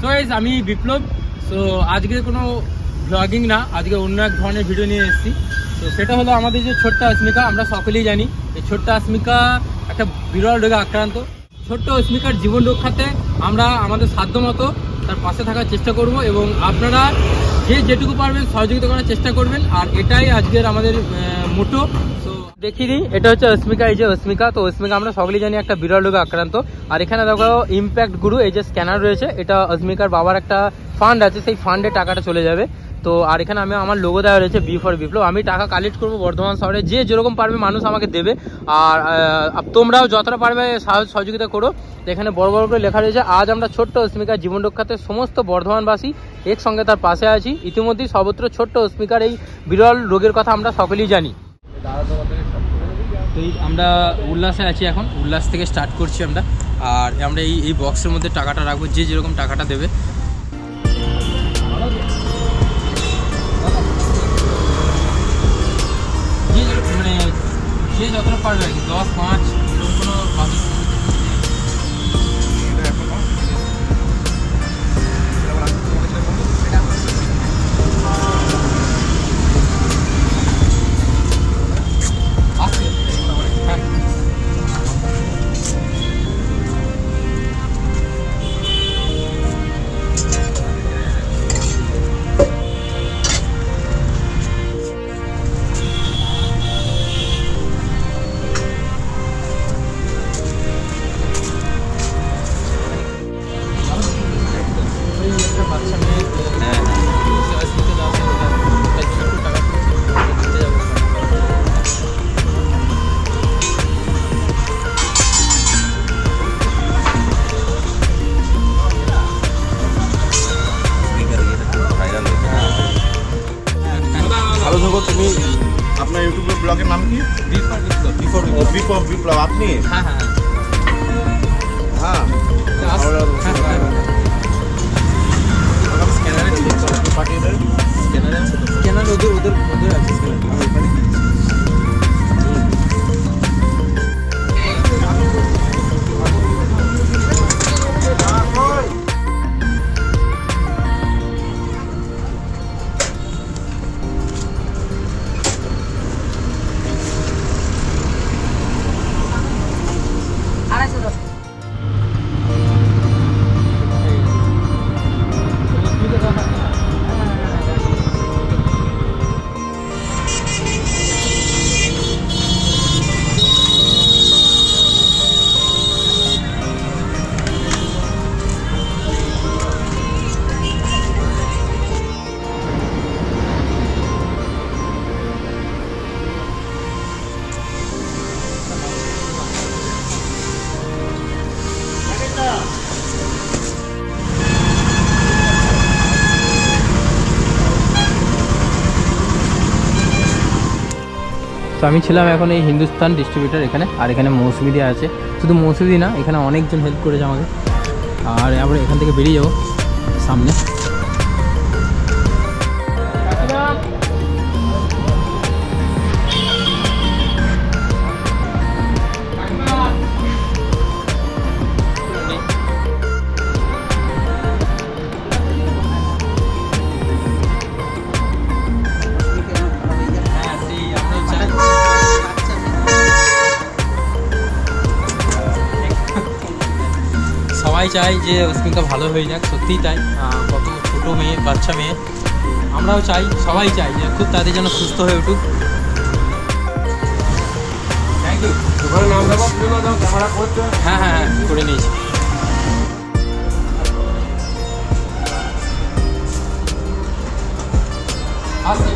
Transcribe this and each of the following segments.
So guys আমি বিপ্লব। So আজকে কোনো ব্লগিং না, আজকে অন্য এক ধরনের ভিডিও নিয়ে এসেছি। তো সেটা হলো আমাদের যে ছোট্ট অস্মিকা, আমরা সকলেই জানি এই ছোট্ট অস্মিকা একটা বিরল রোগে আক্রান্ত। ছোট্ট অস্মিকার জীবন রক্ষাতে আমরা আমাদের সাধ্য মতো তার পাশে থাকার চেষ্টা করব এবং আপনারা যে যেটুকু পারবেন সহযোগিতা করার চেষ্টা করবেন। আর এটাই আজকের আমাদের মোটো। তো দেখিয়ে দিই, এটা হচ্ছে অস্মিকা। এই যে অস্মিকা, তো অস্মিকা আমরা সকলেই জানি একটা বিরল রোগে আক্রান্ত। আর এখানে দেখো ইম্প্যাক্ট গুরু এই যে স্ক্যানার রয়েছে, এটা অস্মিকার বাবার একটা ফান্ড আছে, সেই ফান্ডে টাকাটা চলে যাবে। তো আর এখানে আমি আমার লোগো দেওয়া রয়েছে বি ফর বিপ্লব। আমি টাকা কালেক্ট করবো বর্ধমান শহরে, যে যেরকম পারবে মানুষ আমাকে দেবে। আর তোমরাও যতটা পারবে সহযোগিতা করো। এখানে বড় বড় করে লেখা রয়েছে, আজ আমরা ছোট্ট অস্মিকার জীবন রক্ষাতে সমস্ত বর্ধমানবাসী একসঙ্গে তার পাশে আছি। ইতিমধ্যেই সর্বত্র ছোট্ট অস্মিকার এই বিরল রোগের কথা আমরা সকলেই জানি। তো আমরা উল্লাসে আছি, এখন উল্লাস থেকে স্টার্ট করছি আমরা। আর আমরা এই বক্সের মধ্যে টাকাটা রাখবো, যে যেরকম টাকাটা দেবে। মানে যে যতটা পারবে আর কি, 10, 5 এরকম কোনো বাজেট। তুমি আপনার ইউটিউব ব্লগের নাম কি? বিপ্লব আপনি? হ্যাঁ হ্যাঁ হ্যাঁ স্ক্যানার ওদের আছে। তো আমি ছিলাম এখন এই হিন্দুস্তান ডিস্ট্রিবিউটার এখানে। আর এখানে মৌসুমিদি আছে, শুধু মৌসুমিদি না, এখানে অনেকজন হেল্প করেছে আমাকে। আর আমরা এখান থেকে বেরিয়ে যাবো সামনে। সবাই চাই যে অস্মিকা ভালো হয়ে যাক, সত্যিই তাই। কত ছোটো মেয়ে, বাচ্চা মেয়ে, আমরাও চাই, সবাই চাই যে খুব তাদের যেন সুস্থ হয়ে উঠুক। Thank you. হ্যাঁ হ্যাঁ হ্যাঁ করে নিয়েছি। আসছি।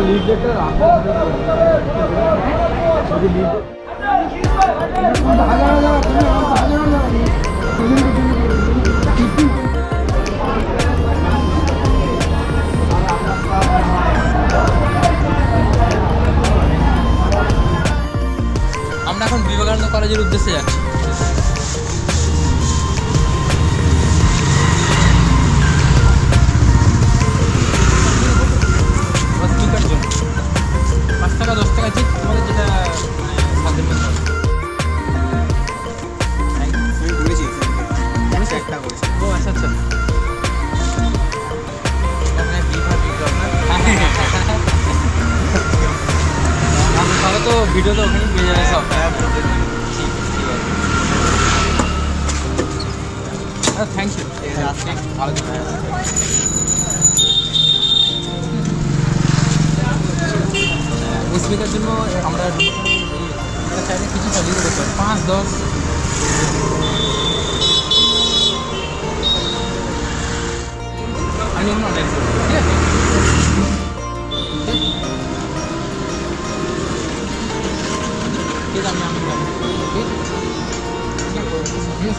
लीड लेटर আমরা এখন বিবেকানন্দ কলেজের উদ্দেশ্যে যাচ্ছি। জন্য 5 টাকা 10 টাকা ঠিক তোমাদের যেটা সাধ্যের মধ্যে হবে। ও আচ্ছা আচ্ছা, তাহলে তো ভিডিও তো ওখানেই পেয়ে যাবে সব। থ্যাংক ইউ, ভালো স্পিকার জন্য আমরা চাইলে কিছু সাজিয়ে করতে পারি 5-10। আমি অনলাইন করবো, ঠিক আছে? ঠিক আছে, আমি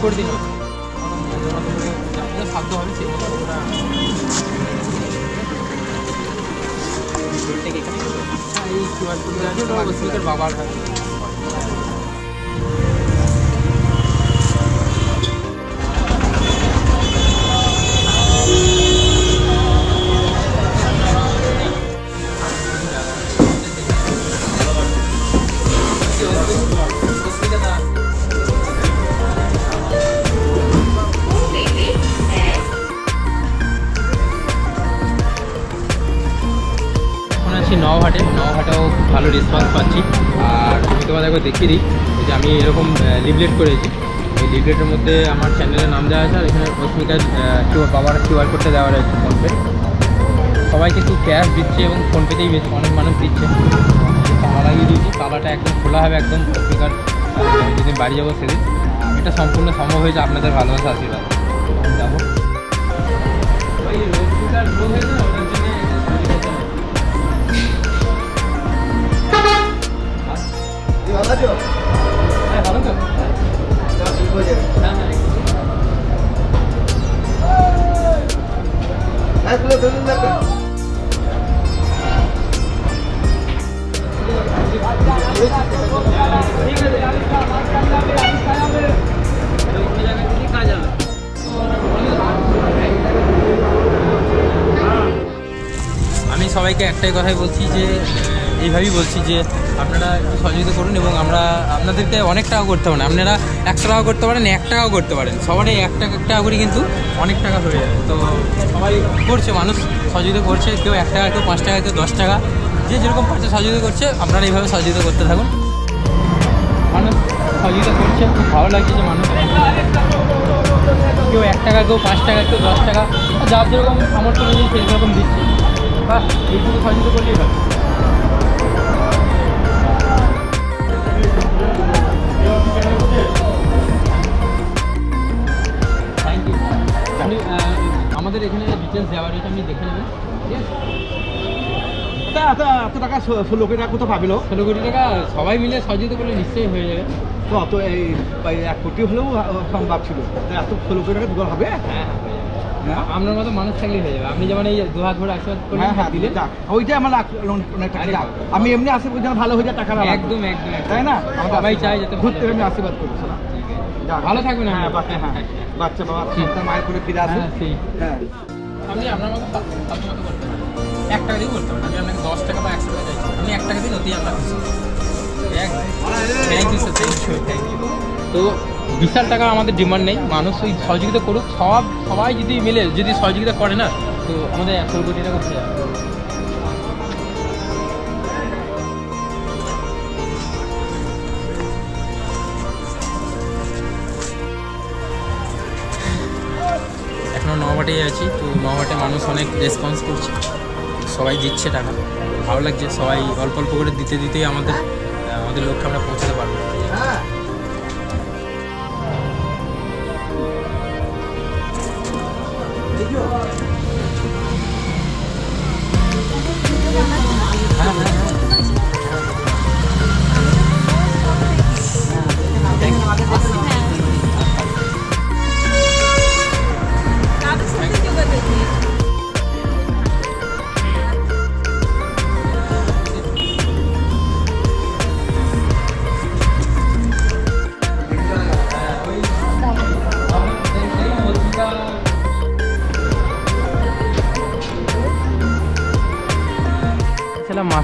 করে দিন সাধ্য হবে সেই মতো আমরা এই কিউআর কোড আছে, ওটা স্পিকার বাবার হয়। নওহাটেও খুব ভালো রেসপন্স পাচ্ছি। আর আমি তোমাদের একবার দেখিয়ে দিই যে আমি এরকম লিভলেট করেছি। এই লিভলেটের মধ্যে আমার চ্যানেলের নাম দেওয়া আছে, আর এখানে অস্মিকার বাবার কিউআর কোডটা দেওয়া রয়েছে ফোনপে। সবাই কিন্তু ক্যাশ দিচ্ছে এবং ফোনপেতেই বেশি অনেক মানুষ দিচ্ছে। তালা লাগিয়ে দিয়েছি, তালাটা একদম খোলা হবে একদম অস্মিকার যেদিন বাড়ি যাবো সেদিন। এটা সম্পূর্ণ সম্ভব হয়েছে আপনাদের ভালোবাসা আশীর্বাদ। যাবো অস্মিকার রোগ হয়েছে না, ওটার জন্য ভালো তো? হ্যাঁ ভালো তো। আমি সবাইকে একটাই কথাই বলছি যে এইভাবেই বলছি যে আপনারা একটু সহযোগিতা করুন, এবং আমরা আপনাদেরকে অনেক টাকা করতে পারেন, আপনারা 100 টাকা করতে পারেন, 1 টাকাও করতে পারেন, সবারই 1 টাকা করে কিন্তু অনেক টাকা হয়ে যাবে। তো সবাই করছে, মানুষ সহযোগিতা করছে, কেউ 1 টাকা, কেউ 5 টাকা, কেউ 10 টাকা, যে যেরকম পারছে সহযোগিতা করছে। আপনারা এইভাবে সহযোগিতা করতে থাকুন। মানুষ সহযোগিতা করছে, খুব ভালো লাগছে যে মানুষ কেউ 1 টাকা, কেউ 5 টাকা, কেউ 10 টাকা, যার যেরকম সামর্থ্য অনুযায়ী সেই রকম দিচ্ছে। বা এইটুকু সহযোগিতা করলেই ভালো। আমাদের এখানে ডিটেলস দেওয়া রয়েছে, আপনি দেখে নেবেন, ঠিক আছে? এত টাকা 16 কোটি টাকা কোথাও পাবেন? 16 কোটি টাকা সবাই মিলে সহযোগিতা করলে নিশ্চয়ই হয়ে যাবে। তো অত এই 1 কোটি হলেও সম্ভব ছিল, এত 16 কোটি টাকা দুবার হবে? হ্যাঁ হ্যাঁ, আপনার মতো মানুষ থাকলেই হয়ে যাবে। আপনি যেমন এই 2 হাত ভরে আশীর্বাদ করে দিলেন, ওইটাই আমার আমি এমনি আশীর্বাদ যেন ভালো হয়ে যায়, টাকা একদম একদম, তাই না? সবাই চাই যাতে ঘুরতে আমি আশীর্বাদ করছি। ভালো থাকবেন। হ্যাঁ বাচ্চা বাবা মায়ের করে ফিরে আসে। হ্যাঁ, আপনি আপনার মতো করতে পারেন, 1 টাকা দিয়ে করতে পারেন। আমি আপনাকে 10 টাকা বা 100 টাকা চাইছি, আপনি 1 টাকা দিয়ে অতি আমরা thank you sir, thank you. তো বিশাল টাকা আমাদের ডিমান্ড নেই, মানুষ ওই সহযোগিতা করুক, সবাই যদি মিলে যদি সহযোগিতা করে না, তো আমাদের 100 কোটি টাকা হয়ে যাবে। এখনও নওহাটেই আছি, তো নওহাটে মানুষ অনেক রেসপন্স করছে, সবাই দিচ্ছে টাকা, ভালো লাগছে। সবাই অল্প অল্প করে দিতে দিতেই আমাদের লক্ষ্যে আমরা পৌঁছাতে পারবো।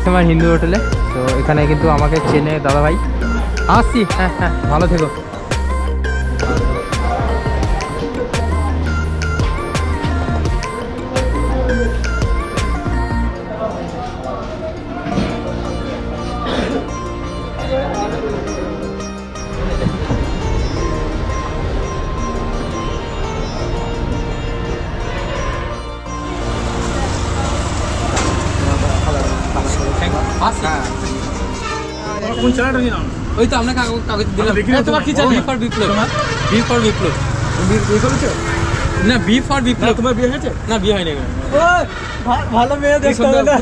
কাস্টমার হিন্দু হোটেলে। তো এখানে কিন্তু আমাকে চেনে দাদা ভাই। আসছি, হ্যাঁ হ্যাঁ, ভালো থেকো। ওই তো আপনাকে কাগজ দিলাম। তোমার কি চাই? B for Biplab. B for Biplab. না, বি ফর বিপ্লব। তোমার বিয়ে হয়েছে? না, বিয়ে হয়নি। ভালো মেয়ে দেখতে হবে না,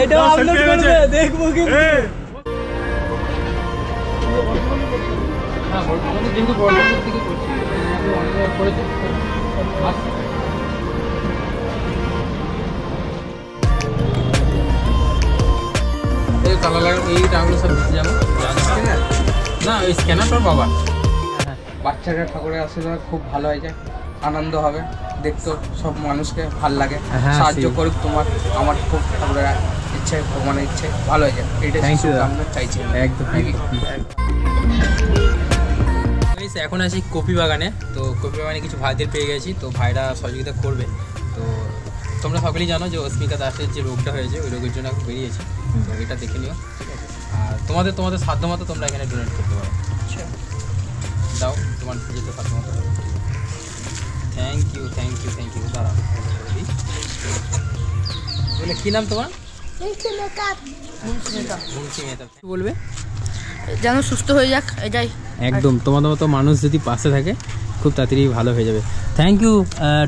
এটা আপলোড করবে, দেখবো কি। আমাদের যেহেতু বর্ধমানের থেকে করছি, অনেক করেছে। এই কালা লাগা এই টাকাগুলো সব দিতে যাবো না, ওই স্ক্যানার বাবা। বাচ্চারা ঠাকুরের আশীর্বাদ খুব ভালো হয়ে যায়, আনন্দ হবে, দেখতো সব মানুষকে ভাল লাগে, সাহায্য করুক তোমার। আমার খুব ঠাকুরের ইচ্ছে, ভগবানের ইচ্ছে ভালো হয়ে যায়, এইটা আমরা চাইছি। একদম। এখন আছি কপি বাগানে। তো কপি বাগানে কিছু ভাইদের পেয়ে গেছি, তো ভাইরা সহযোগিতা করবে। তো তোমরা সকলেই জানো যে অস্মিকা দাসের যে রোগটা হয়েছে, ওই রোগের জন্য এখন বেরিয়েছি। তো এটা দেখে নিও, ঠিক আছে? আর তোমাদের সাধ্য মতো তোমরা এখানে ডোনেট করতে পারো। দাও তোমার যেতে সাধ্য মতো। Thank you. দাঁড়াও, বলে কী নাম তোমার? কি বলবে? যেন সুস্থ হয়ে যাক, এটাই। একদম, তোমাদের মতো মানুষ যদি পাশে থাকে খুব তাড়াতাড়ি ভালো হয়ে যাবে। থ্যাংক ইউ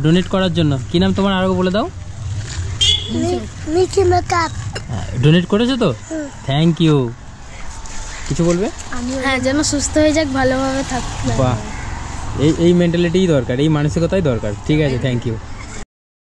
ডোনেট করার জন্য। কী নাম তোমার আরও বলে দাও। ডোনেট করেছো তো? Thank you. কিছু বলবে? হ্যাঁ, যেন সুস্থ হয়ে যাক, ভালোভাবে থাক। বাহ, এই মেন্টালিটিই দরকার, এই মানসিকতাই দরকার। ঠিক আছে, থ্যাংক ইউ।